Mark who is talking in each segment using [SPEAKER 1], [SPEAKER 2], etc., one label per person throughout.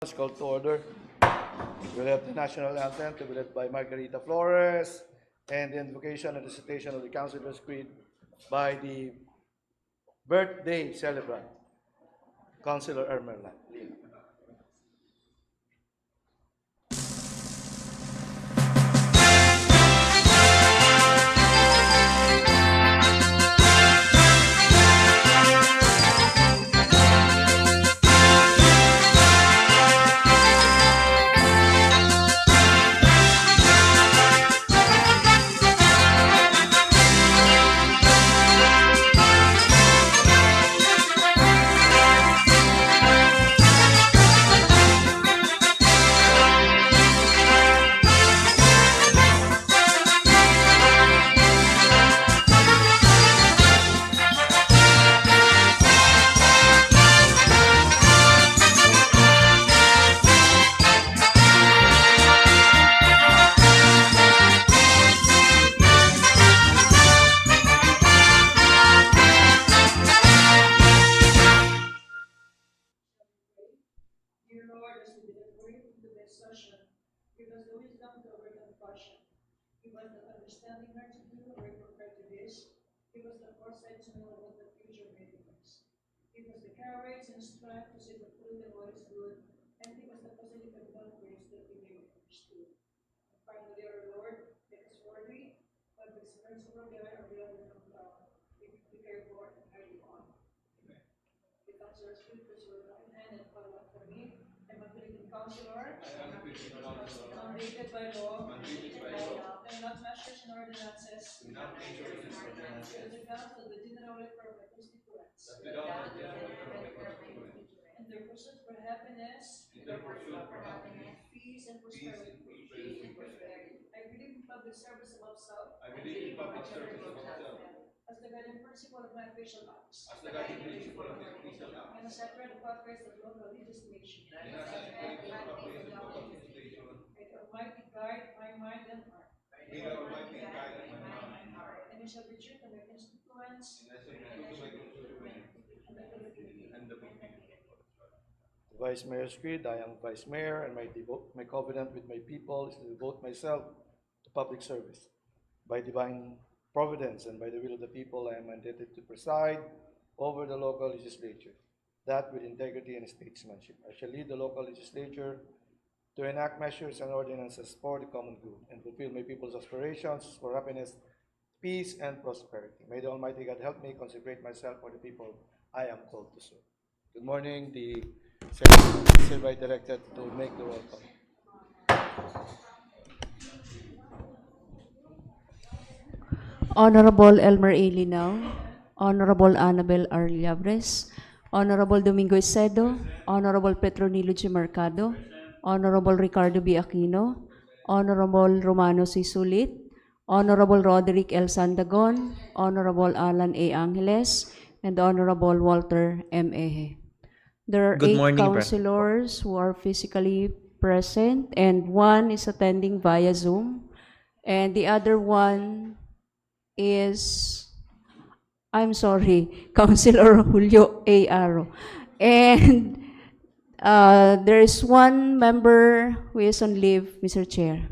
[SPEAKER 1] Call to order. We'll have the national anthem to be led by Margarita Flores and the invocation and recitation of the Councilor's Creed by the birthday celebrant, Councilor Ermerlan. Vice Mayor's Creed. I am Vice Mayor, and my covenant with my people is to devote myself to public service. By divine providence and by the will of the people, I am mandated to preside over the local legislature, that with integrity and statesmanship. I shall lead the local legislature to enact measures and ordinances for the common good and fulfill my people's aspirations for happiness, peace, and prosperity. May the Almighty God help me consecrate myself for the people I am called to serve. Good morning. The Secretary is hereby directed to make the roll call.
[SPEAKER 2] Honorable Elmer A. Linao, Honorable Annabel R. Llabres, Honorable Domingo Icedo, Honorable Petronilo G. Mercado, Honorable Ricardo B. Aquino, Honorable Romano C. Sulit, Honorable Roderick L. Sandagon, Honorable Alan A. Angeles, and Honorable Walter M. Eje. There are
[SPEAKER 3] Good
[SPEAKER 2] 8
[SPEAKER 3] morning,
[SPEAKER 2] councilors who are physically present, and 1 is attending via Zoom, and the other one is, I'm sorry, Councilor Julio A. Aro. And there is 1 member who is on leave, Mr. Chair.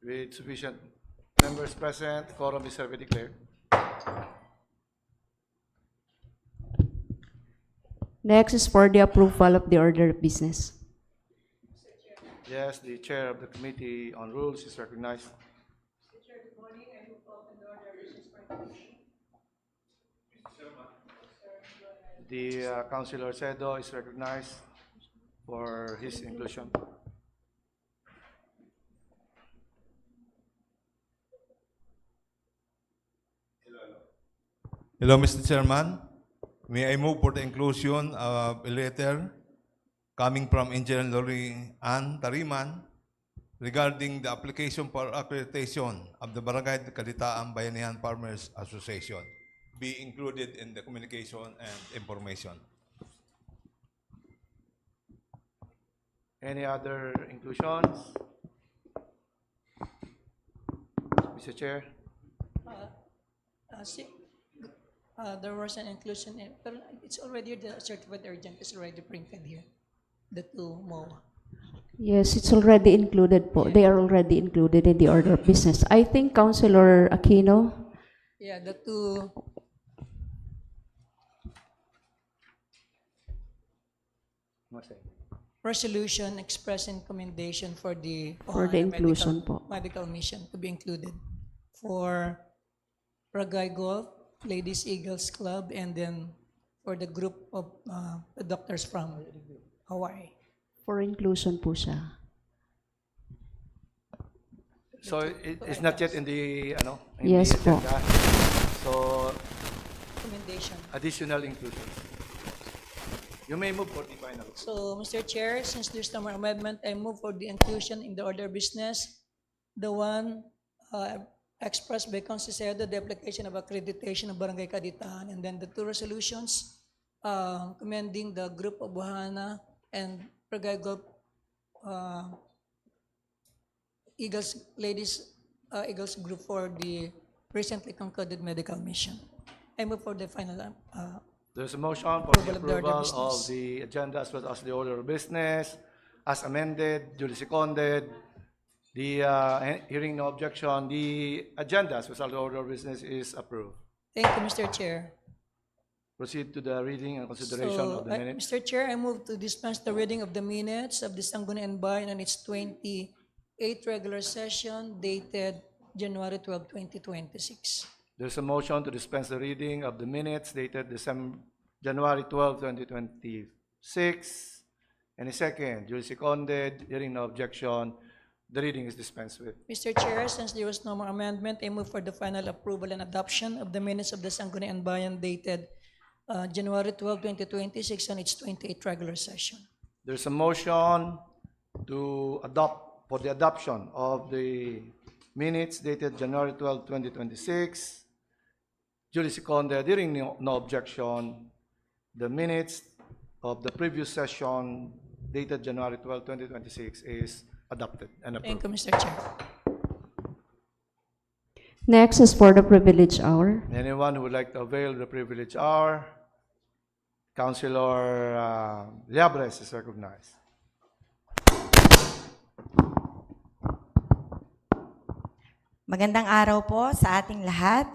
[SPEAKER 1] With sufficient members present, quorum is hereby declared.
[SPEAKER 2] Next is for the approval of the order of business.
[SPEAKER 1] Yes, the chair of the Committee on Rules is recognized. The Councilor Cedo is recognized for his inclusion.
[SPEAKER 4] Hello, Mr. Chairman. May I move for the inclusion of a letter coming from Engineer Lori Ann Tariman regarding the application for accreditation of the Barangay Kalitaan Bayanihan Farmers Association be included in the communication and information.
[SPEAKER 1] Any other inclusions? Mr. Chair.
[SPEAKER 3] There was an inclusion, but it's already, the certified urgent is already printed here. The two MOA.
[SPEAKER 2] Yes, it's already included po. They are already included in the order of business. I think Councilor Aquino.
[SPEAKER 3] Yeah, the two. Resolution expressing commendation for the
[SPEAKER 2] inclusion po.
[SPEAKER 3] medical mission to be included for Ragay Golf, Ladies Eagles Club, and then for the group of the doctors from Hawaii.
[SPEAKER 2] For inclusion po siya.
[SPEAKER 1] So it's not yet in the
[SPEAKER 2] Yes
[SPEAKER 1] the
[SPEAKER 2] po.
[SPEAKER 1] agenda. So
[SPEAKER 3] Commendation.
[SPEAKER 1] additional inclusion. You may move for the final.
[SPEAKER 3] So, Mr. Chair, since there's no more amendment, I move for the inclusion in the order of business, the one expressed by Council Cedo, the application of accreditation of Barangay Kaditaan, and then the two resolutions commending the group of Buhana and Ragay Golf Eagles group for the recently concluded medical mission. I move for the final
[SPEAKER 1] There's a motion for the
[SPEAKER 3] Approval of the order of
[SPEAKER 1] approval of
[SPEAKER 3] business.
[SPEAKER 1] the agenda as well as the order of business as amended, duly seconded. The hearing no objection, the agenda as well as the order of business is approved.
[SPEAKER 3] Thank you, Mr. Chair.
[SPEAKER 1] Proceed to the reading and consideration of the minutes.
[SPEAKER 3] Mr. Chair, I move to dispense the reading of the minutes of the Sangguniang Bayan on its 28th regular session dated January 12, 2026.
[SPEAKER 1] There's a motion to dispense the reading of the minutes dated January 12, 2026. Any second, duly seconded, hearing no objection, the reading is dispensed with.
[SPEAKER 3] Mr. Chair, since there was no more amendment, I move for the final approval and adoption of the minutes of the Sangguniang Bayan dated January 12, 2026 on its 28th regular session.
[SPEAKER 1] There's a motion to adopt, for the adoption of the minutes dated January 12, 2026. Duly seconded, hearing no objection, the minutes of the previous session dated January 12, 2026 is adopted and
[SPEAKER 3] Thank
[SPEAKER 1] approved.
[SPEAKER 3] you, Mr. Chair.
[SPEAKER 2] Next is for the privilege hour.
[SPEAKER 1] Anyone who would like to avail the privilege hour? Councilor Liabres is recognized.
[SPEAKER 5] Magandang araw po sa ating lahat,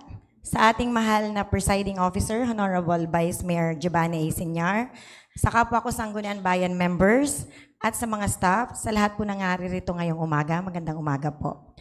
[SPEAKER 5] sa ating mahal na Presiding Officer, Honorable Vice Mayor Giovanni A. Senyar, sa kapwa ko Sangguniang Bayan members, at sa mga staff, sa lahat po nangaririto ngayong umaga, magandang umaga po.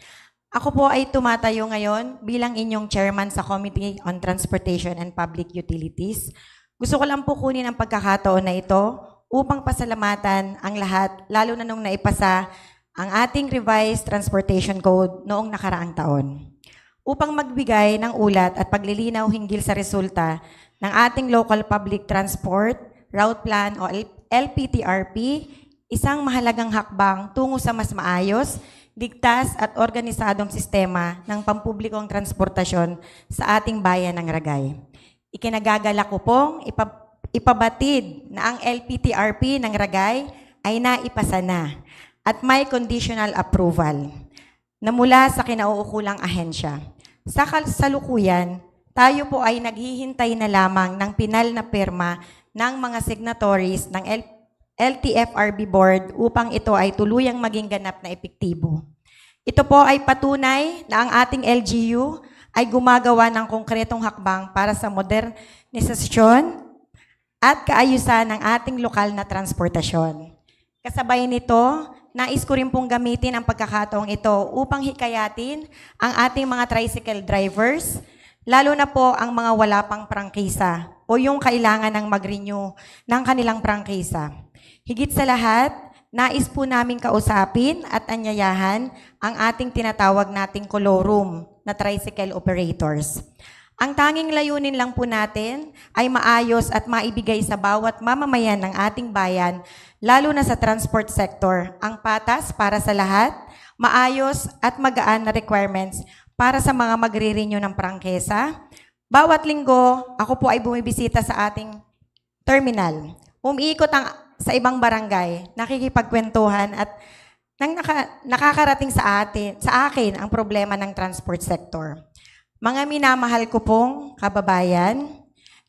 [SPEAKER 5] Ako po ay tumatayo ngayon bilang inyong chairman sa Committee on Transportation and Public Utilities. Gusto ko lang po kunin ang pagkakataon na ito upang pasalamatan ang lahat, lalo na nung naipasa ang ating revised transportation code noong nakaraang taon, upang magbigay ng ulat at paglilinaw hinggil sa resulta ng ating local public transport route plan o LPTRP, isang mahalagang hakbang tungo sa mas maayos, ligtas at organisadong sistema ng pampublikong transportasyon sa ating bayan ng Ragay. Ikinagagalak ko pong ipabatid na ang LPTRP ng Ragay ay naipasa na at may conditional approval na mula sa kinauukulang ahensya. Sa kasalukuyan, tayo po ay naghihintay na lamang ng pinal na pirma ng mga signatories ng LTFRB board upang ito ay tuluyang maging ganap na epektibo. Ito po ay patunay na ang ating LGU ay gumagawa ng konkretong hakbang para sa modernisasyon at kaayusan ng ating lokal na transportasyon. Kasabay nito, nais ko rin pong gamitin ang pagkakataong ito upang hikayatin ang ating mga tricycle drivers, lalo na po ang mga wala pang prangkisa o yung kailangan ng mag-renew ng kanilang prangkisa. Higit sa lahat, nais po namin kausapin at anyayahan ang ating tinatawag nating kolorum na tricycle operators. Ang tanging layunin lang po natin ay maayos at maibigay sa bawat mamamayan ng ating bayan, lalo na sa transport sector, ang patas para sa lahat, maayos at magaan na requirements para sa mga magre-renew ng prangkesa. Bawat linggo, ako po ay bumibisita sa ating terminal. Umiikot sa ibang barangay, nakikipagkwentuhan at nakakarating sa akin ang problema ng transport sector. Mga minamahal ko pong kababayan,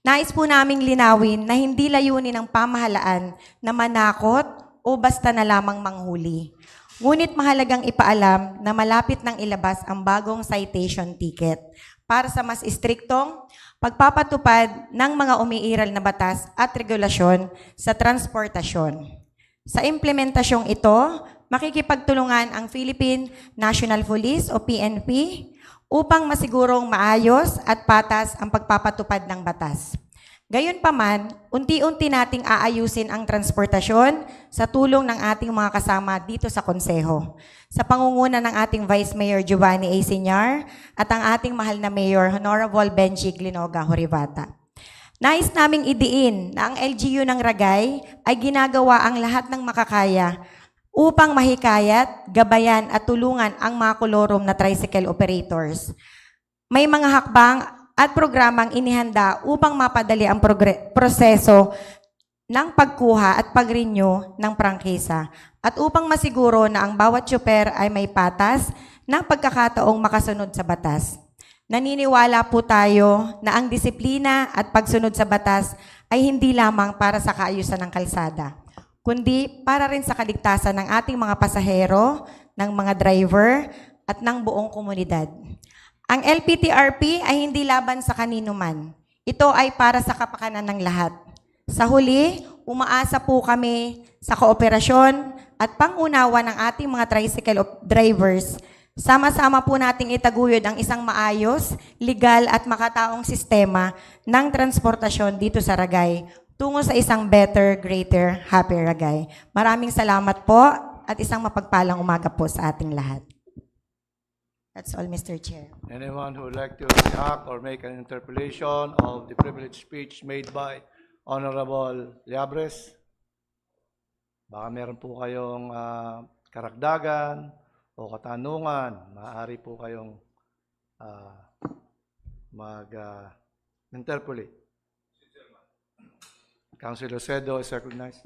[SPEAKER 5] Nais po naming linawin na hindi layunin ng pamahalaan na manakot o basta na lamang manghuli. Ngunit mahalagang ipaalam na malapit nang ilabas ang bagong citation ticket para sa mas istriktong pagpapatupad ng mga umiiral na batas at regulasyon sa transportasyon. Sa implementasyong ito, makikipagtulungan ang Philippine National Police o PNP upang masigurong maayos at patas ang pagpapatupad ng batas. Gayunpaman, unti-unti nating aayusin ang transportasyon sa tulong ng ating mga kasama dito sa Konseho. Sa pangunguna ng ating Vice Mayor Giovanni A. Senior at ang ating mahal na Mayor Honorable Benji Glinoga Horivata. Nais naming idiin na ang LGU ng Ragay ay ginagawa ang lahat ng makakaya upang mahikayat, gabayan at tulungan ang mga kolorom na tricycle operators. May mga hakbang at programang inihanda upang mapadali ang proseso ng pagkuha at pag-renew ng prangkisa at upang masiguro na ang bawat tsuper ay may patas ng pagkakataong makasunod sa batas. Naniniwala po tayo na ang disiplina at pagsunod sa batas ay hindi lamang para sa kaayusan ng kalsada, kundi para rin sa kaligtasan ng ating mga pasahero, ng mga driver, at ng buong komunidad. Ang LPTRP ay hindi laban sa kanino man. Ito ay para sa kapakanan ng lahat. Sa huli, umaasa po kami sa kooperasyon at pangunawa ng ating mga tricycle drivers. Sama-sama po nating itaguyod ang isang maayos, legal at makataong sistema ng transportasyon dito sa Ragay tungo sa isang better, greater, happy Ragay. Maraming salamat po at isang mapagpalang umaga po sa ating lahat. That's all, Mr. Chair.
[SPEAKER 1] Anyone who would like to react or make an interpolation of the privileged speech made by Honorable Liabres? Baka meron po kayong karagdagan o katanungan, maaari po kayong mag-interpolate. Councilor Cedo is recognized.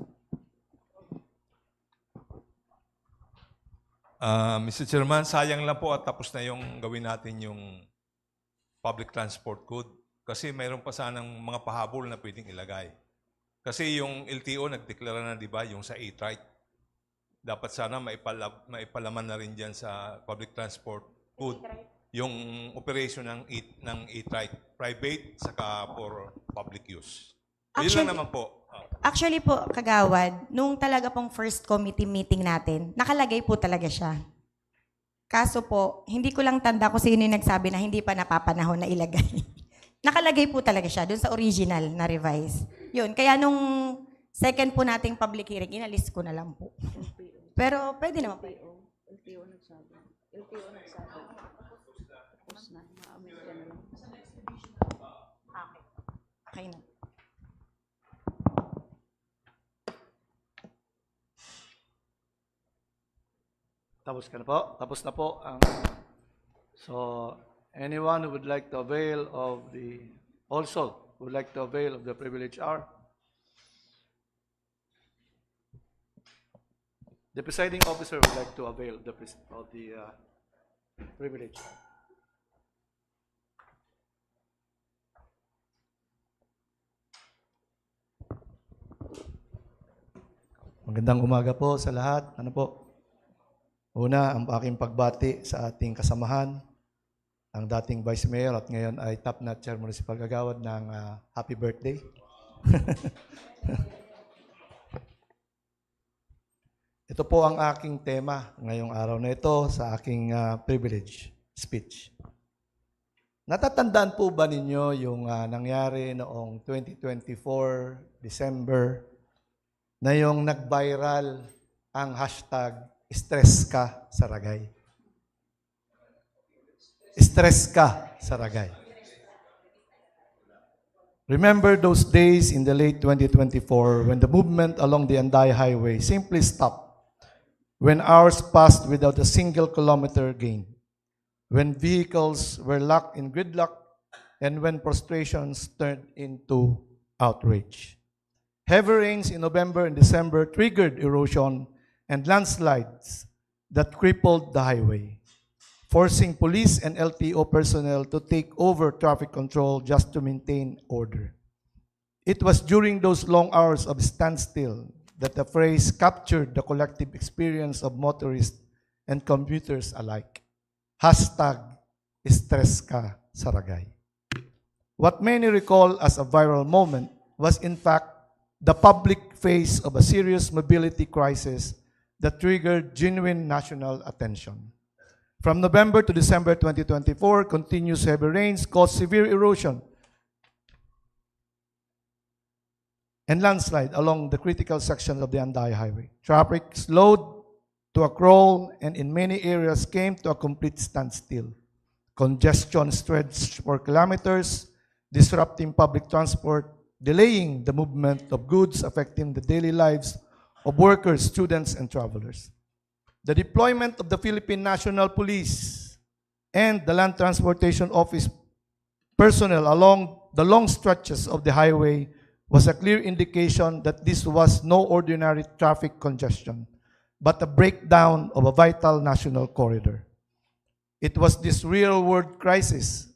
[SPEAKER 4] Mr. Chairman, sayang lang po at tapos na yung gawin natin yung public transport code. Kasi mayroon pa sanang mga pahabol na pwedeng ilagay. Kasi yung LTO nagdeklara na, di ba, yung sa e-trike. Dapat sana maipalaman na rin dyan sa public transport code yung operation ng e-trike, private saka for public use. Yun lang naman po.
[SPEAKER 5] Actually po, Kagawad, nung talaga pong first committee meeting natin, nakalagay po talaga siya. Kaso po, hindi ko lang tanda kung sino yung nagsabi na hindi pa napapanahon na ilagay. Nakalagay po talaga siya dun sa original na revise. Yun, kaya nung second po nating public hearing, inalis ko na lang po. Pero pwede naman po.
[SPEAKER 2] LTO nagsabi. LTO nagsabi. Tapos na, maamin ka na lang.
[SPEAKER 5] Okay na.
[SPEAKER 1] Tapos ka na po? Tapos na po ang... So, anyone who would like to avail of the... Also, would like to avail of the privilege hour? The presiding officer would like to avail of the privilege. Magandang umaga po sa lahat. Ano po? Una, ang aking pagbati sa ating kasamahan, ang dating Vice Mayor at ngayon ay top-notch Chair Municipal Kagawad ng happy birthday. Ito po ang aking tema ngayong araw na ito sa aking privilege speech. Natatandaan po ba ninyo yung nangyari noong 2024, December, na yung nag-viral ang hashtag stress ka sa Ragay? Stress ka sa Ragay. Remember those days in the late 2024 when the movement along the Anday Highway simply stopped, when hours passed without a single kilometer gained, when vehicles were locked in gridlock, and when prostrations turned into outrage. Heavy rains in November and December triggered erosion and landslides that crippled the highway, forcing police and LTO personnel to take over traffic control just to maintain order. It was during those long hours of standstill that the phrase captured the collective experience of motorists and commuters alike. Hashtag stress ka sa Ragay. What many recall as a viral moment was in fact the public face of a serious mobility crisis that triggered genuine national attention. From November to December 2024, continuous heavy rains caused severe erosion and landslide along the critical sections of the Anday Highway. Traffic slowed to a crawl and in many areas came to a complete standstill. Congestion stretched for kilometers, disrupting public transport, delaying the movement of goods, affecting the daily lives of workers, students, and travelers. The deployment of the Philippine National Police and the Land Transportation Office personnel along the long stretches of the highway was a clear indication that this was no ordinary traffic congestion, but a breakdown of a vital national corridor. It was this real-world crisis,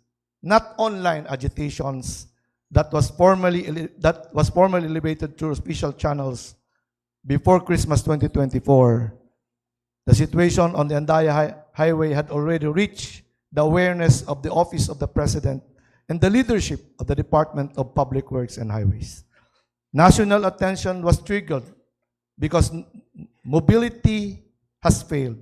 [SPEAKER 1] not online agitations, that was formally elevated through special channels before Christmas 2024. The situation on the Andaya Highway had already reached the awareness of the Office of the President and the leadership of the Department of Public Works and Highways. National attention was triggered because mobility has failed.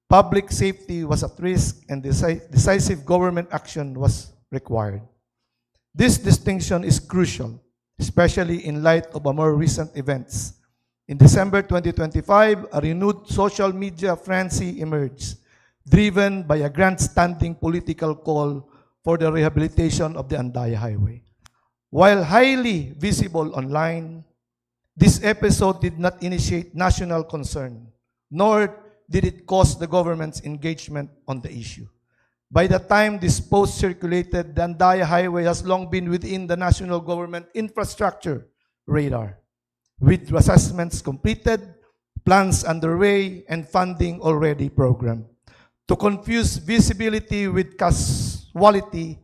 [SPEAKER 1] Public safety was at risk and decisive government action was required. This distinction is crucial, especially in light of more recent events. In December 2025, a renewed social media frenzy emerged, driven by a grandstanding political call for the rehabilitation of the Andaya Highway. While highly visible online, this episode did not initiate national concern, nor did it cause the government's engagement on the issue. By the time this post circulated, the Andaya Highway has long been within the national government infrastructure radar, with assessments completed, plans underway, and funding already programmed. To confuse visibility with causality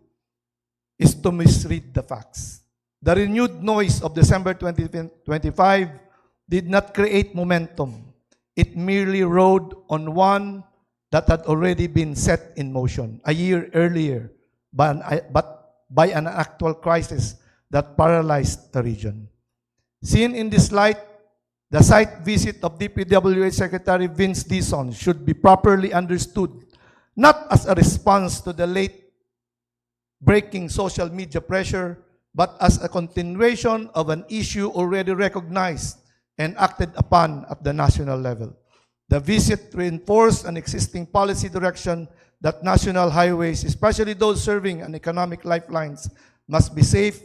[SPEAKER 1] is to misread the facts. The renewed noise of December 2025 did not create momentum. It merely rode on one that had already been set in motion a year earlier, but by an actual crisis that paralyzed the region. Seen in this light, the site visit of DPWH Secretary Vince Dizon should be properly understood, not as a response to the late-breaking social media pressure, but as a continuation of an issue already recognized and acted upon at the national level. The visit reinforced an existing policy direction that national highways, especially those serving an economic lifelines, must be safe,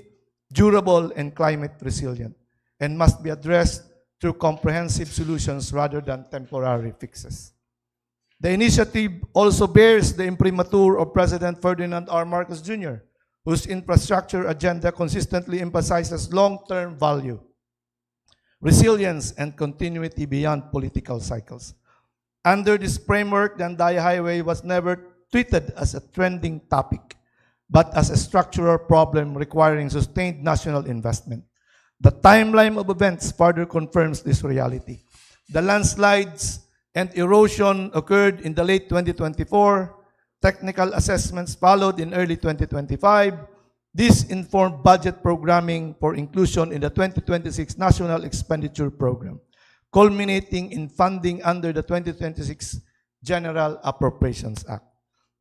[SPEAKER 1] durable, and climate resilient, and must be addressed through comprehensive solutions rather than temporary fixes. The initiative also bears the imprimatur of President Ferdinand R. Marcos Jr., whose infrastructure agenda consistently emphasizes long-term value, resilience, and continuity beyond political cycles. Under this framework, the Andaya Highway was never treated as a trending topic, but as a structural problem requiring sustained national investment. The timeline of events further confirms this reality. The landslides and erosion occurred in the late 2024. Technical assessments followed in early 2025. This informed budget programming for inclusion in the 2026 National Expenditure Program, culminating in funding under the 2026 General Appropriations Act.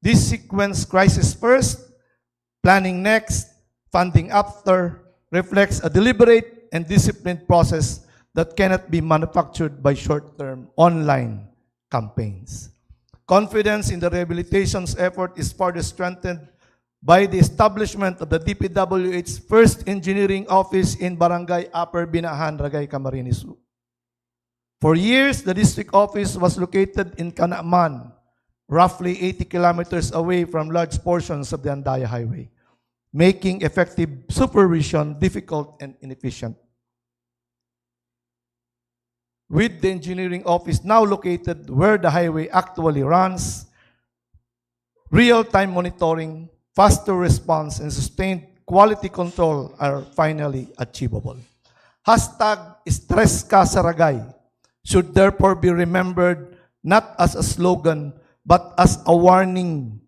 [SPEAKER 1] This sequence, crisis first, planning next, funding after, reflects a deliberate and disciplined process that cannot be manufactured by short-term online campaigns. Confidence in the rehabilitation's effort is further strengthened by the establishment of the DPWH's first engineering office in Barangay Upper Binahan, Ragay, Camarines. For years, the district office was located in Canaman, roughly 80 kilometers away from large portions of the Andaya Highway, making effective supervision difficult and inefficient. With the engineering office now located where the highway actually runs, real-time monitoring, faster response, and sustained quality control are finally achievable. Hashtag Stress Ka sa Ragay should therefore be remembered not as a slogan, but as a warning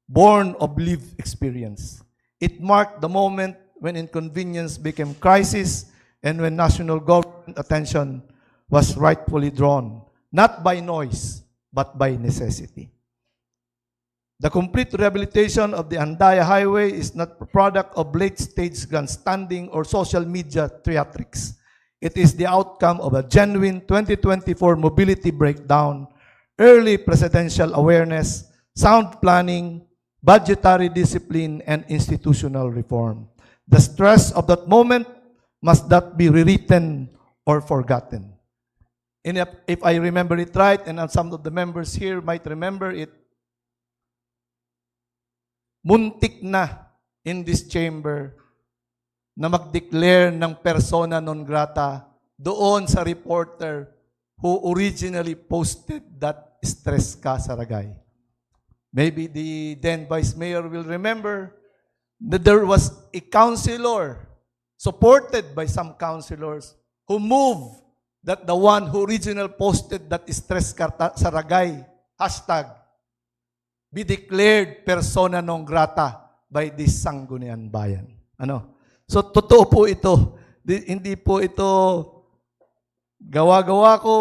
[SPEAKER 1] born of lived experience. It marked the moment when inconvenience became crisis and when national government attention was rightfully drawn, not by noise, but by necessity. The complete rehabilitation of the Andaya Highway is not a product of late-stage grandstanding or social media theatrics. It is the outcome of a genuine 2024 mobility breakdown, early presidential awareness, sound planning, budgetary discipline, and institutional reform. The stress of that moment must not be rewritten or forgotten. And if I remember it right, and some of the members here might remember it, muntik na in this chamber na mag-declare ng persona non grata doon sa reporter who originally posted that Stress Ka sa Ragay. Maybe the then Vice Mayor will remember that there was a councilor supported by some councilors who moved that the one who originally posted that Stress Ka sa Ragay hashtag be declared persona non grata by this Sangguniang Bayan. Ano? So, totoo po ito. Hindi po ito gawa-gawa ko.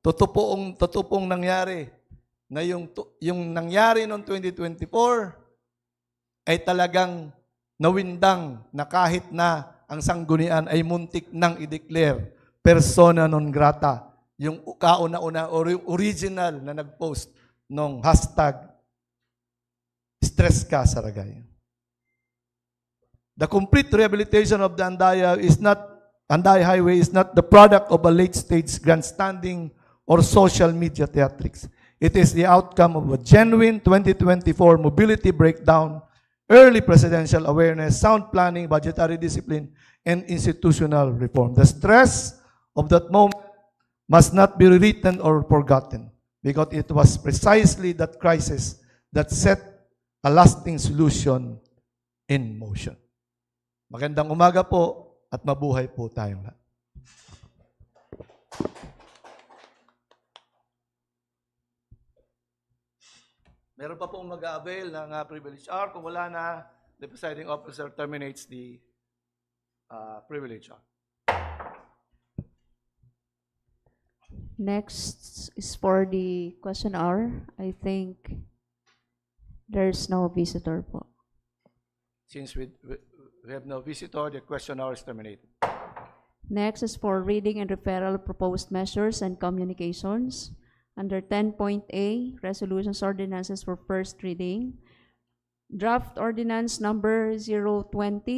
[SPEAKER 1] Totoo pong nangyari na yung nangyari noong 2024 ay talagang nawindang na kahit na ang Sanggunian ay muntik nang i-declare persona non grata. Yung kauna-una or yung original na nag-post nung hashtag Stress Ka sa Ragay. The complete rehabilitation of the Andaya Highway is not the product of a late-stage grandstanding or social media theatrics. It is the outcome of a genuine 2024 mobility breakdown, early presidential awareness, sound planning, budgetary discipline, and institutional reform. The stress of that moment must not be rewritten or forgotten because it was precisely that crisis that set a lasting solution in motion. Magandang umaga po at mabuhay po tayong lahat. Meron pa pong mag-a-avail ng privilege hour. Kung wala na, the presiding officer terminates the privilege hour.
[SPEAKER 2] Next is for the question hour. I think there's no visitor po.
[SPEAKER 1] Since we have no visitor, the question hour is terminated.
[SPEAKER 2] Next is for reading and referral of proposed measures and communications. Under 10.A, resolutions ordinances for first reading. Draft ordinance number 020,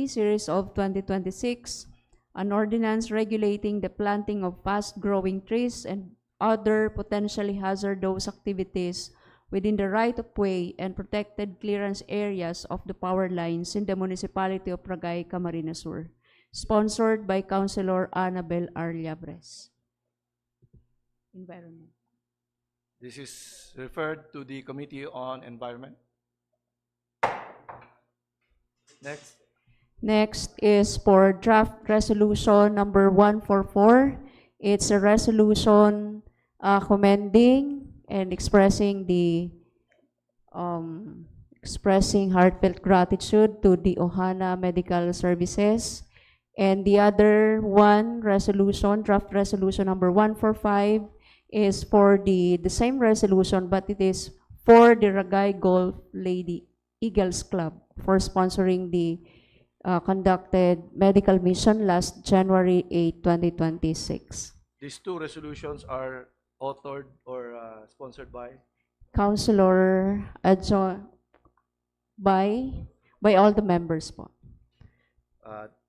[SPEAKER 2] series of 2026, an ordinance regulating the planting of fast-growing trees and other potentially hazardous activities within the right-of-way and protected clearance areas of the power lines in the municipality of Ragay, Camarines Sur. Sponsored by Councilor Annabel R. Llabres. Environment.
[SPEAKER 1] This is referred to the Committee on Environment. Next.
[SPEAKER 2] Next is for draft resolution number 144. It's a resolution commending and expressing heartfelt gratitude to the Ohana Medical Services. And the other one resolution, draft resolution number 145, is for the same resolution, but it is for the Ragay Golf Lady Eagles Club for sponsoring the conducted medical mission last January 8, 2026.
[SPEAKER 1] These two resolutions are authored or sponsored by
[SPEAKER 2] Councilor by all the members po.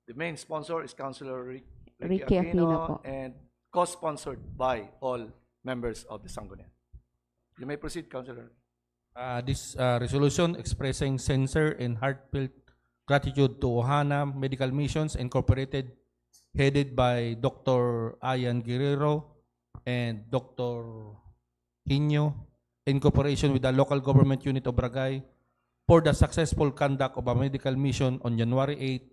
[SPEAKER 1] the main sponsor is Councilor
[SPEAKER 2] Ricky Aquino po.
[SPEAKER 1] and co-sponsored by all members of the Sangguniang. You may proceed, Councilor.
[SPEAKER 6] This resolution expressing sincere and heartfelt gratitude to Ohana Medical Missions Incorporated, headed by Dr. Ian Guerrero and Dr. Hino, in cooperation with the local government unit of Ragay, for the successful conduct of a medical mission on January 8,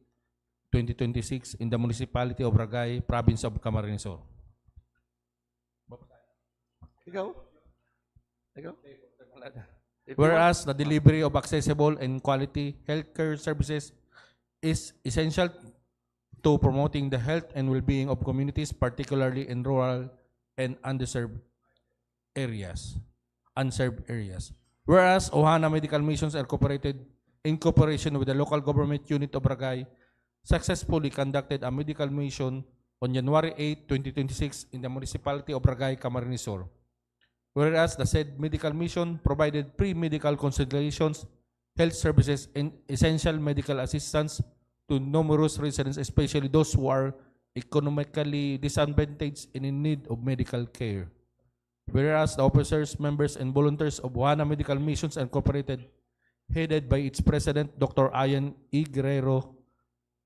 [SPEAKER 6] 2026 in the municipality of Ragay, province of Camarines Sur.
[SPEAKER 1] Ikaw? Ikaw?
[SPEAKER 6] Whereas the delivery of accessible and quality healthcare services is essential to promoting the health and well-being of communities, particularly in rural and unserved areas. Whereas Ohana Medical Missions Incorporated, in cooperation with the local government unit of Ragay, successfully conducted a medical mission on January 8, 2026 in the municipality of Ragay, Camarines Sur. Whereas the said medical mission provided pre-medical consultations, health services, and essential medical assistance to numerous residents, especially those who are economically disadvantaged and in need of medical care. Whereas the officers, members, and volunteers of Ohana Medical Missions Incorporated, headed by its president, Dr. Ayan E. Guerrero,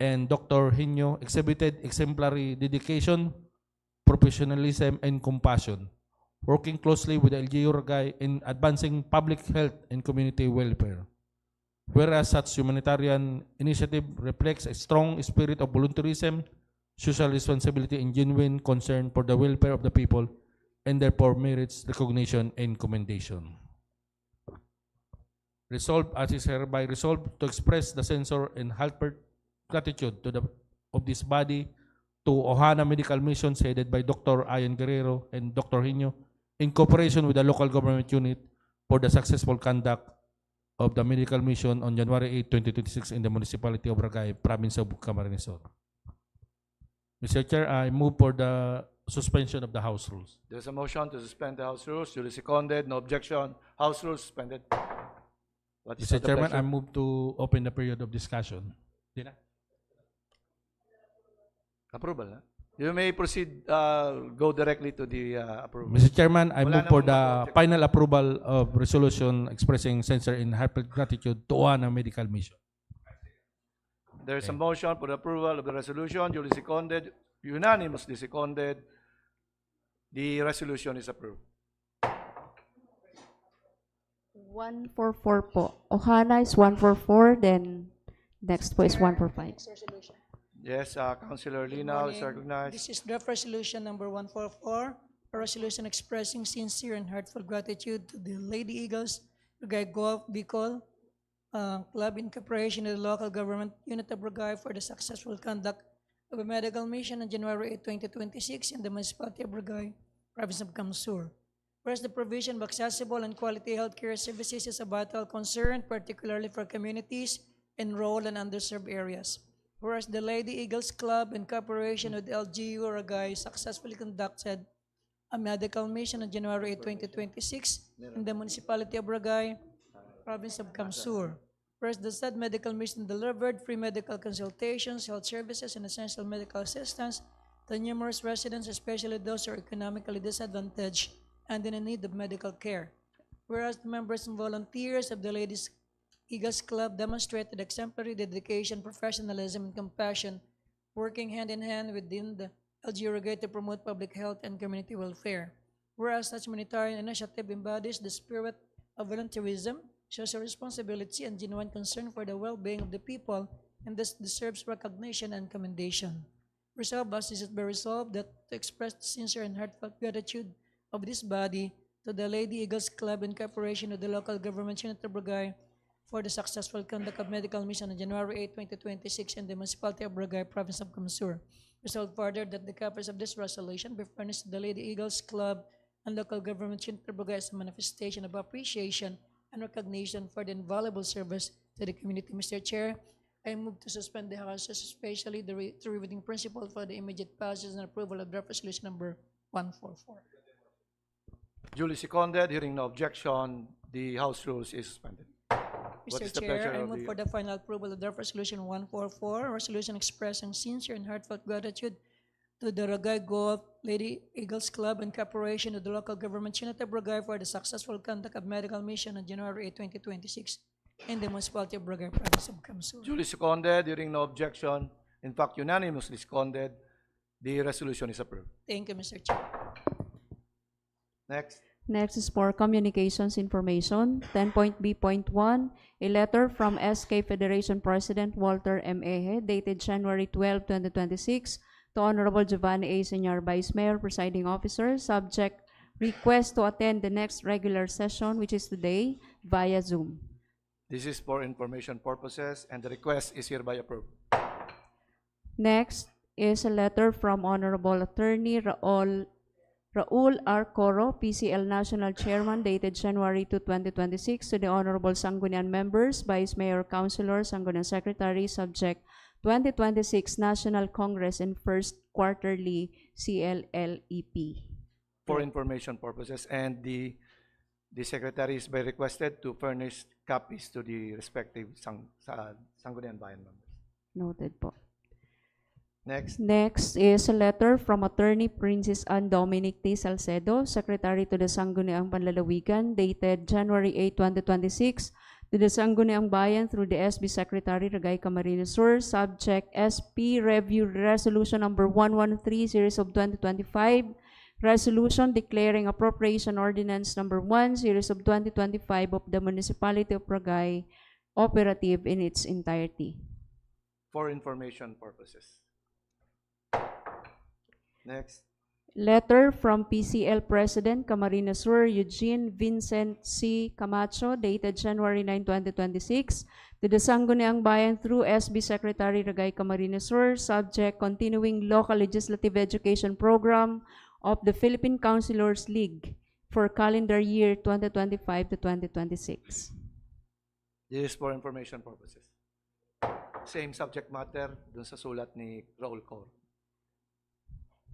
[SPEAKER 6] and Dr. Hino, exhibited exemplary dedication, professionalism, and compassion, working closely with the LGU Ragay in advancing public health and community welfare. Whereas such humanitarian initiative reflects a strong spirit of volunteerism, social responsibility, and genuine concern for the welfare of the people, and therefore merits recognition and commendation. Resolved, as is hereby resolved, to express the sincere and heartfelt gratitude of this body to Ohana Medical Missions headed by Dr. Ayan Guerrero and Dr. Hino, in cooperation with the local government unit for the successful conduct of the medical mission on January 8, 2026 in the municipality of Ragay, province of Camarines Sur. Mr. Chair, I move for the suspension of the House rules.
[SPEAKER 1] There's a motion to suspend the House rules. Duly seconded. No objection. House rules suspended. What is
[SPEAKER 6] Mr.
[SPEAKER 1] the
[SPEAKER 6] Chairman,
[SPEAKER 1] pleasure?
[SPEAKER 6] I move to open the period of discussion.
[SPEAKER 1] Approval, na? You may proceed, go directly to the approval.
[SPEAKER 6] Mr. Chairman, I
[SPEAKER 1] Wala
[SPEAKER 6] move for
[SPEAKER 1] namang
[SPEAKER 6] the
[SPEAKER 1] mag-object.
[SPEAKER 6] final approval of resolution expressing sincere and heartfelt gratitude to Ohana Medical Mission.
[SPEAKER 1] There's a motion for the approval of the resolution, duly seconded, unanimously seconded. The resolution is approved.
[SPEAKER 2] 144 po. Ohana is 144, then next po is 145.
[SPEAKER 1] Yes, Councilor
[SPEAKER 3] Good
[SPEAKER 1] Linaw is
[SPEAKER 3] morning.
[SPEAKER 1] recognized.
[SPEAKER 3] This is draft resolution number 144, a resolution expressing sincere and heartfelt gratitude to the Lady Eagles, Ragay Golf Bicol Club in cooperation with the local government unit of Ragay for the successful conduct of a medical mission on January 8, 2026 in the municipality of Ragay, province of Kamsur. Whereas the provision of accessible and quality healthcare services is a vital concern, particularly for communities in rural and underserved areas. Whereas the Lady Eagles Club, in cooperation with LGU Ragay, successfully conducted a medical mission on January 8, 2026 in the municipality of Ragay, province of Kamsur. Whereas the said medical mission delivered free medical consultations, health services, and essential medical assistance to numerous residents, especially those who are economically disadvantaged and in need of medical care. Whereas the members and volunteers of the Ladies Eagles Club demonstrated exemplary dedication, professionalism, and compassion, working hand in hand within the LGU Ragay to promote public health and community welfare. Whereas such humanitarian initiative embodies the spirit of volunteerism, social responsibility, and genuine concern for the well-being of the people, and thus deserves recognition and commendation. Resolved, as is it be resolved, that to express the sincere and heartfelt gratitude of this body to the Lady Eagles Club in cooperation with the local government unit of Ragay for the successful conduct of medical mission on January 8, 2026 in the municipality of Ragay, province of Kamsur. Resolved further that the copies of this resolution be furnished to the Lady Eagles Club and local government unit of Ragay as a manifestation of appreciation and recognition for the invaluable service to the community. Mr. Chair, I move to suspend the House, especially the reading principle for the immediate passage and approval of draft resolution number 144.
[SPEAKER 1] Duly seconded, hearing no objection, the House rules is suspended. What
[SPEAKER 3] Mr.
[SPEAKER 1] is the
[SPEAKER 3] Chair,
[SPEAKER 1] pleasure
[SPEAKER 3] I
[SPEAKER 1] of
[SPEAKER 3] move
[SPEAKER 1] the-
[SPEAKER 3] for the final approval of draft resolution 144, a resolution expressing sincere and heartfelt gratitude to the Ragay Golf Lady Eagles Club in cooperation with the local government unit of Ragay for the successful conduct of medical mission on January 8, 2026 in the municipality of Ragay, province of Kamsur.
[SPEAKER 1] Duly seconded, hearing no objection, in fact unanimously seconded, the resolution is approved.
[SPEAKER 3] Thank you, Mr. Chair.
[SPEAKER 1] Next.
[SPEAKER 2] Next is for communications information. 10.B.1, a letter from SK Federation President Walter M. Eje, dated January 12, 2026, to Honorable Giovanni A. Senior Vice Mayor, Presiding Officer, subject request to attend the next regular session, which is today, via Zoom.
[SPEAKER 1] This is for information purposes, and the request is hereby approved.
[SPEAKER 2] Next is a letter from Honorable Attorney Raul R. Coro, PCL National Chairman, dated January 2, 2026, to the Honorable Sangguniang members, Vice Mayor, Councilors, Sangguniang Secretary, subject 2026 National Congress and First Quarterly CLLEP.
[SPEAKER 1] For information purposes, and the Secretary is by requested to furnish copies to the respective Sangguniang Bayan members.
[SPEAKER 2] Noted po.
[SPEAKER 1] Next.
[SPEAKER 2] Next is a letter from Attorney Princess Ann Dominic T. Salcedo, Secretary to the Sangguniang Panlalawigan, dated January 8, 2026, to the Sangguniang Bayan through the SB Secretary Ragay, Camarines Sur, subject SP Review Resolution number 113, Series of 2025, Resolution declaring Appropriation Ordinance number 1, Series of 2025 of the Municipality of Ragay operative in its entirety.
[SPEAKER 1] For information purposes. Next.
[SPEAKER 2] Letter from PCL President Camarines Sur Eugene Vincent C. Camacho, dated January 9, 2026, to the Sangguniang Bayan through SB Secretary Ragay, Camarines Sur, subject continuing local legislative education program of the Philippine Councilors League for calendar year 2025 to 2026.
[SPEAKER 1] This is for information purposes. Same subject matter dun sa sulat ni Raul Cor.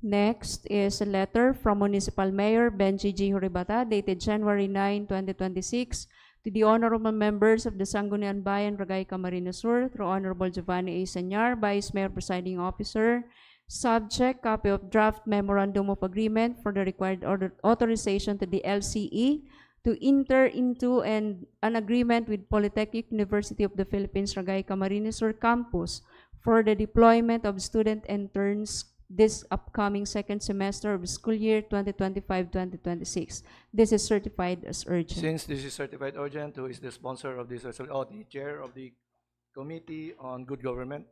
[SPEAKER 2] Next is a letter from Municipal Mayor Benji G. Horibata, dated January 9, 2026, to the honorable members of the Sangguniang Bayan, Ragay, Camarines Sur, through Honorable Giovanni A. Sanyar, Vice Mayor, Presiding Officer, subject copy of draft Memorandum of Agreement for the required authorization to the LCE to enter into an agreement with Polytechnic University of the Philippines, Ragay, Camarines Sur campus for the deployment of student interns this upcoming second semester of school year 2025-2026. This is certified as urgent.
[SPEAKER 1] Since this is certified urgent, who is the sponsor of this resolution? Oh, the chair of the Committee on Good Government.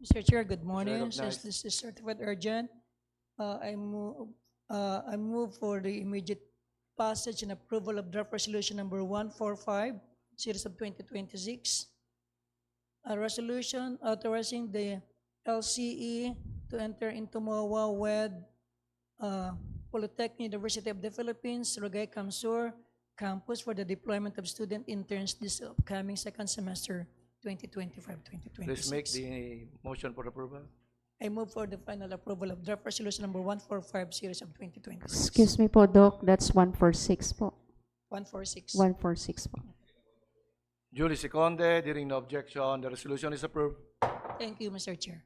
[SPEAKER 3] Mr. Chair, good morning.
[SPEAKER 1] Recognized.
[SPEAKER 3] Since this is certified urgent, I move for the immediate passage and approval of draft resolution number 145, series of 2026. A resolution authorizing the LCE to enter into MOA with Polytechnic University of the Philippines, Ragay Camsur campus for the deployment of student interns this upcoming second semester, 2025-2026.
[SPEAKER 1] Please make the motion for approval.
[SPEAKER 3] I move for the final approval of draft resolution number 145, series of 2026.
[SPEAKER 2] Excuse me po, Doc, that's 146 po.
[SPEAKER 3] 146.
[SPEAKER 2] 146 po.
[SPEAKER 1] Duly seconded, hearing no objection, the resolution is approved.
[SPEAKER 3] Thank you, Mr. Chair.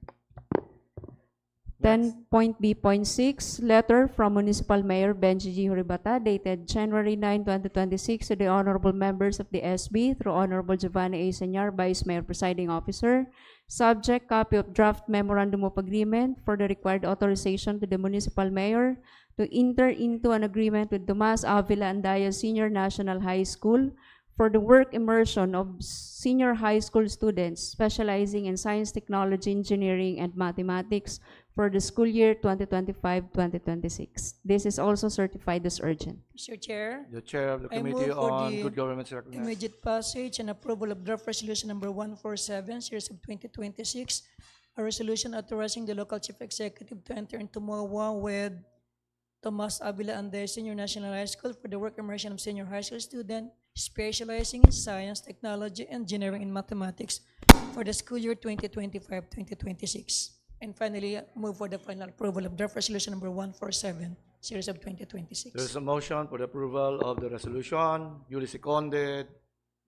[SPEAKER 2] 10.B.6, letter from Municipal Mayor Benji G. Horibata, dated January 9, 2026, to the honorable members of the SB through Honorable Giovanni A. Sanyar, Vice Mayor, Presiding Officer, subject copy of draft Memorandum of Agreement for the required authorization to the Municipal Mayor to enter into an agreement with Tomas Avila Andaya Senior National High School for the work immersion of senior high school students specializing in science, technology, engineering, and mathematics for the school year 2025-2026. This is also certified as urgent.
[SPEAKER 3] Mr. Chair,
[SPEAKER 1] The chair of the
[SPEAKER 3] I move
[SPEAKER 1] Committee
[SPEAKER 3] for
[SPEAKER 1] on
[SPEAKER 3] the
[SPEAKER 1] Good Government is recognized.
[SPEAKER 3] immediate passage and approval of draft resolution number 147, series of 2026, a resolution authorizing the local chief executive to enter into MOA with Tomas Avila Andaya Senior National High School for the work immersion of senior high school student specializing in science, technology, engineering, and mathematics for the school year 2025-2026. And finally, move for the final approval of draft resolution number 147, series of 2026.
[SPEAKER 1] There is a motion for the approval of the resolution. Duly seconded,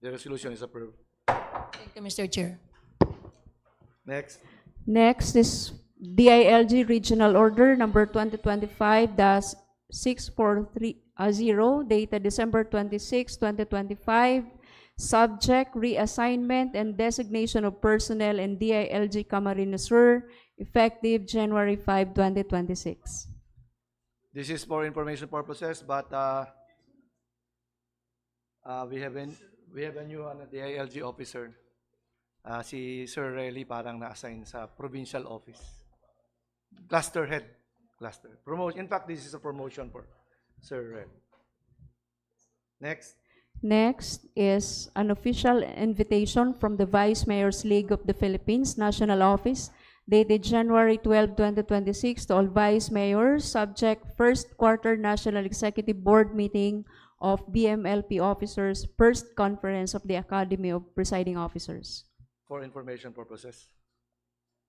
[SPEAKER 1] the resolution is approved.
[SPEAKER 3] Thank you, Mr. Chair.
[SPEAKER 1] Next.
[SPEAKER 2] Next is DILG Regional Order number 2025-6430, dated December 26, 2025, subject reassignment and designation of personnel in DILG Camarines Sur, effective January 5, 2026.
[SPEAKER 1] This is for information purposes, but we have a new DILG officer. Si Sir Relly parang na-assign sa provincial office. Cluster head. Cluster. Promotion. In fact, this is a promotion for Sir Relly. Next.
[SPEAKER 2] Next is an official invitation from the Vice Mayor's League of the Philippines National Office dated January 12, 2026 to all Vice Mayors, subject first quarter National Executive Board meeting of BMLP officers, first conference of the Academy of Presiding Officers.
[SPEAKER 1] For information purposes.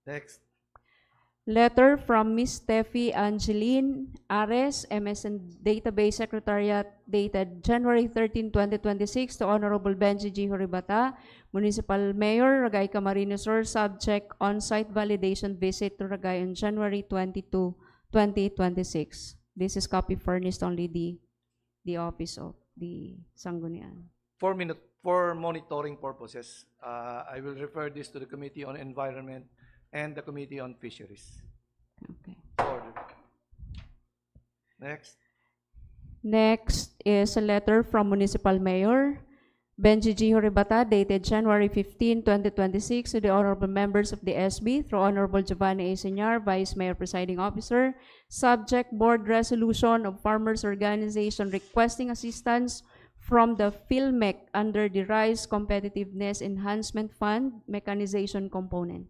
[SPEAKER 1] Next.
[SPEAKER 2] Letter from Ms. Steffi Angeline Ares, MSN Database Secretariat, dated January 13, 2026 to Honorable Benji G. Horibata, Municipal Mayor, Ragay, Camarines, subject on-site validation visit to Ragay on January 22, 2026. This is copy furnished only the office of the Sangguniang.
[SPEAKER 1] For monitoring purposes, I will refer this to the Committee on Environment and the Committee on Fisheries.
[SPEAKER 2] Okay.
[SPEAKER 1] Order. Next.
[SPEAKER 2] Next is a letter from Municipal Mayor Benji G. Horibata, dated January 15, 2026 to the honorable members of the SB through Honorable Giovanni A. Senyar, Vice Mayor Presiding Officer, subject board resolution of Farmers Organization requesting assistance from the PhilMec under the Rice Competitiveness Enhancement Fund mechanization component.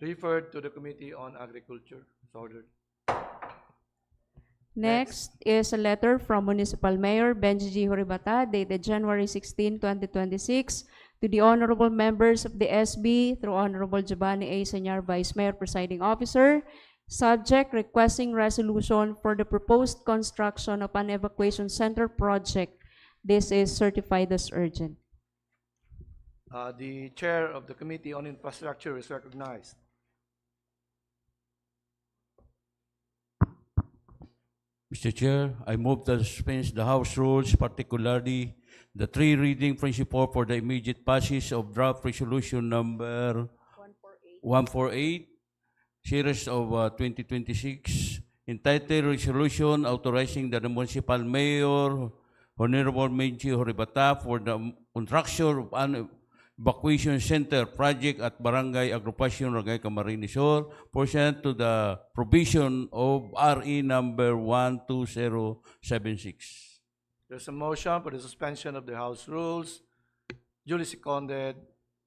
[SPEAKER 1] Referred to the Committee on Agriculture. So ordered.
[SPEAKER 2] Next is a letter from Municipal Mayor Benji G. Horibata, dated January 16, 2026 to the honorable members of the SB through Honorable Giovanni A. Senyar, Vice Mayor Presiding Officer, subject requesting resolution for the proposed construction of an evacuation center project. This is certified as urgent.
[SPEAKER 1] The Chair of the Committee on Infrastructure is recognized.
[SPEAKER 7] Mr. Chair, I move to dispense the House rules, particularly the three reading principle for the immediate passage of draft resolution number 148, series of 2026, entitled Resolution Authorizing the Municipal Mayor, Honorable Benji Horibata, for the construction of an evacuation center project at Barangay Agrupacion, Ragay, Camarines Sur, pursuant to the provision of RE number 12076.
[SPEAKER 1] There's a motion for the suspension of the House rules. Duly seconded.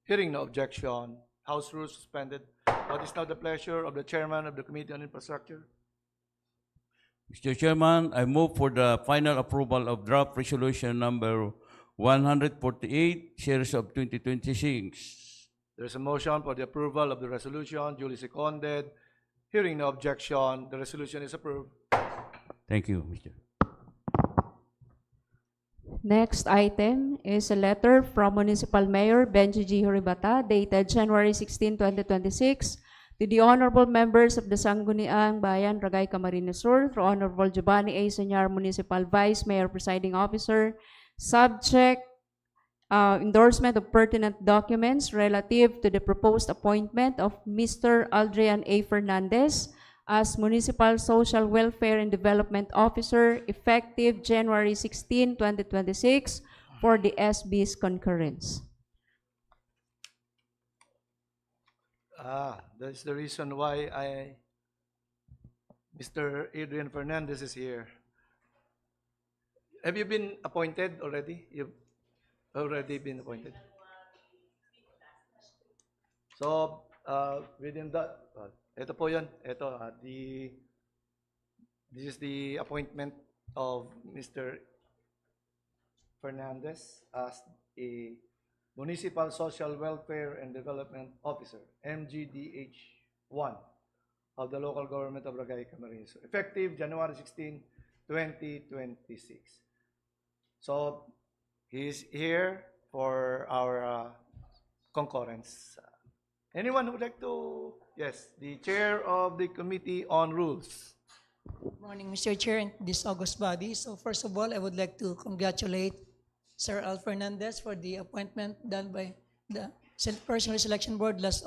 [SPEAKER 1] Hearing no objection. House rules suspended. What is now the pleasure of the Chairman of the Committee on Infrastructure?
[SPEAKER 7] Mr. Chairman, I move for the final approval of draft resolution number 148, series of 2026.
[SPEAKER 1] There's a motion for the approval of the resolution. Duly seconded. Hearing no objection. The resolution is approved.
[SPEAKER 7] Thank you, Mr.
[SPEAKER 2] Next item is a letter from Municipal Mayor Benji G. Horibata, dated January 16, 2026 to the honorable members of the Sangguniang, Bayan, Ragay, Camarines Sur through Honorable Giovanni A. Senyar, Municipal Vice Mayor Presiding Officer, subject endorsement of pertinent documents relative to the proposed appointment of Mr. Aldrian A. Fernandez as Municipal Social Welfare and Development Officer effective January 16, 2026 for the SB's concurrence.
[SPEAKER 1] That's the reason why Mr. Adrian Fernandez is here. Have you been appointed already? You've already been appointed. So, within that, ito po yun. Ito, this is the appointment of Mr. Fernandez as a Municipal Social Welfare and Development Officer, MGDH1, of the local government of Ragay, Camarines, effective January 16, 2026. So, he's here for our concurrence. Anyone who would like to? Yes, the Chair of the Committee on Rules.
[SPEAKER 3] Good morning, Mr. Chair, and this August body. So first of all, I would like to congratulate Sir Al Fernandez for the appointment done by the Personal Selection Board last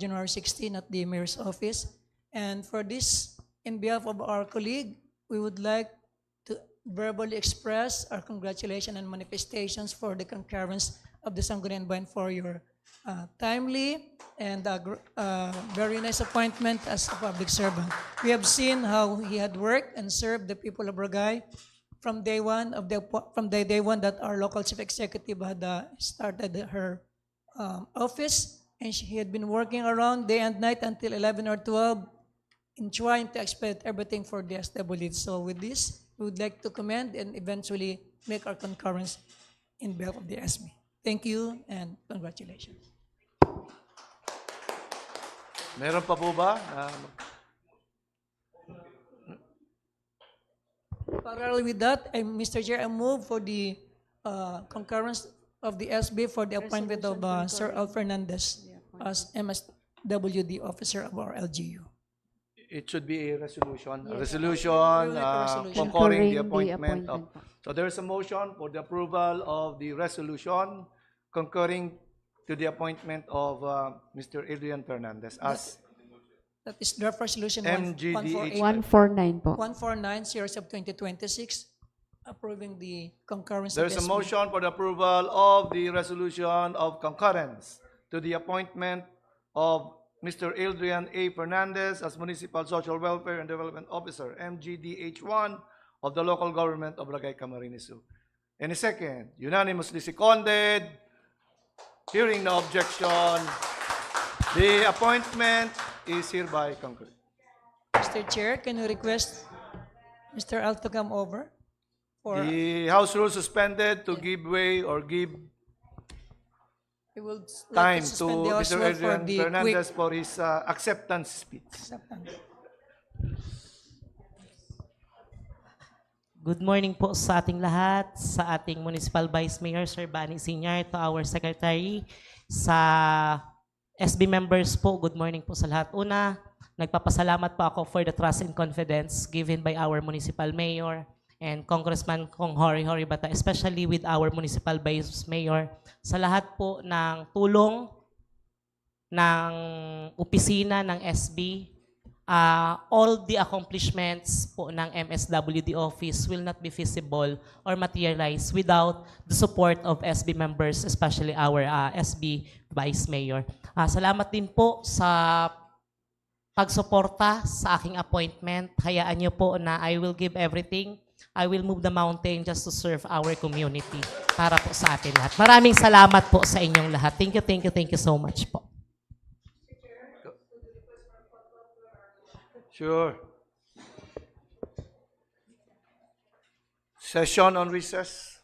[SPEAKER 3] January 16 at the Mayor's office. And for this, in behalf of our colleague, we would like to verbally express our congratulations and manifestations for the concurrence of the Sangguniang Bayan for your timely and very nice appointment as a public servant. We have seen how he had worked and served the people of Ragay from day one from the day one that our local chief executive had started her office, and he had been working around day and night until 11 or 12 in trying to expedite everything for the SWD. So with this, we would like to commend and eventually make our concurrence in behalf of the SB. Thank you and congratulations.
[SPEAKER 1] Meron pa po ba?
[SPEAKER 3] Parallel with that, Mr. Chair, I move for the concurrence of the SB for the appointment of Sir Al Fernandez as MSWD officer of our LGU.
[SPEAKER 1] It should be a resolution. A
[SPEAKER 3] Yes.
[SPEAKER 1] resolution
[SPEAKER 3] We will make a resolution.
[SPEAKER 1] concurring the
[SPEAKER 2] Concurring the
[SPEAKER 1] appointment of.
[SPEAKER 2] appointment.
[SPEAKER 1] So there is a motion for the approval of the resolution concurring to the appointment of Mr. Adrian Fernandez as
[SPEAKER 3] That is draft resolution
[SPEAKER 1] MGDH.
[SPEAKER 2] 149 po.
[SPEAKER 3] 149 series of 2026, approving the concurrence
[SPEAKER 1] There
[SPEAKER 3] of
[SPEAKER 1] is a
[SPEAKER 3] SB.
[SPEAKER 1] motion for the approval of the resolution of concurrence to the appointment of Mr. Adrian A. Fernandez as Municipal Social Welfare and Development Officer, MGDH1, of the local government of Ragay, Camarines. Any second? Unanimously seconded. Hearing no objection, the appointment is hereby concurred.
[SPEAKER 3] Mr. Chair, can you request Mr. Al to come over? For
[SPEAKER 1] The House rules suspended to give way or give
[SPEAKER 3] we will
[SPEAKER 1] time
[SPEAKER 3] like
[SPEAKER 1] to
[SPEAKER 3] suspend the House
[SPEAKER 1] Mr.
[SPEAKER 3] rule for
[SPEAKER 1] Adrian
[SPEAKER 3] the
[SPEAKER 1] Fernandez
[SPEAKER 3] quick
[SPEAKER 1] for his acceptance speech.
[SPEAKER 3] acceptance.
[SPEAKER 8] Good morning po sa ating lahat, sa ating Municipal Vice Mayor, Sir Bani Senior, to our Secretary, sa SB members po, good morning po sa lahat. Una, nagpapasalamat po ako for the trust and confidence given by our Municipal Mayor and Congressman Kong Hori Bata, especially with our Municipal Vice Mayor, sa lahat po ng tulong ng opisina ng SB. All the accomplishments po ng MSWD office will not be feasible or materialize without the support of SB members, especially our SB Vice Mayor. Salamat din po sa pagsuporta sa aking appointment. Hayaan niyo po na I will give everything. I will move the mountain just to serve our community para po sa atin lahat. Maraming salamat po sa inyong lahat. Thank you so much po.
[SPEAKER 1] Sure. Session on recess.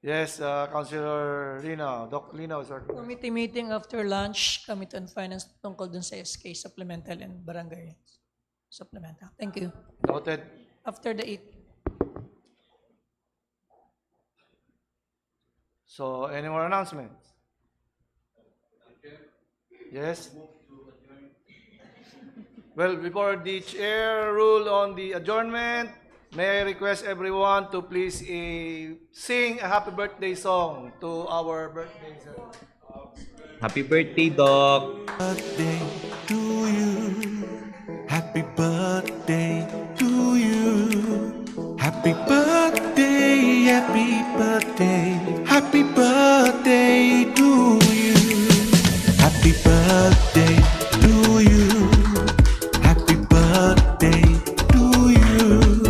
[SPEAKER 1] Yes, Councilor Lino. Doc Lino is our
[SPEAKER 3] Committee meeting after lunch, Committee on Finance tungkol dun sa SK supplemental and barangay supplemental. Thank you.
[SPEAKER 1] noted.
[SPEAKER 3] After the 8.
[SPEAKER 1] So, any more announcements? Yes? Well, before the chair rule on the adjournment, may I request everyone to please sing a happy birthday song to our birthday.
[SPEAKER 9] Happy birthday, Doc!
[SPEAKER 10] Birthday to you. Happy birthday to you. Happy birthday, happy birthday, happy birthday to you. Happy birthday to you. Happy birthday to you.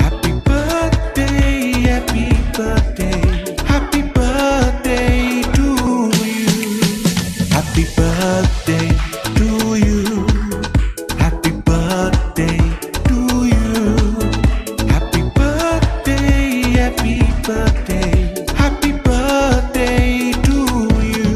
[SPEAKER 10] Happy birthday, happy birthday, happy birthday to you. Happy birthday to you. Happy birthday to you. Happy birthday, happy birthday, happy birthday to you.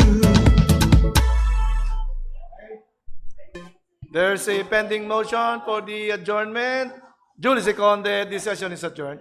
[SPEAKER 1] There's a pending motion for the adjournment. Duly seconded, this session is adjourned.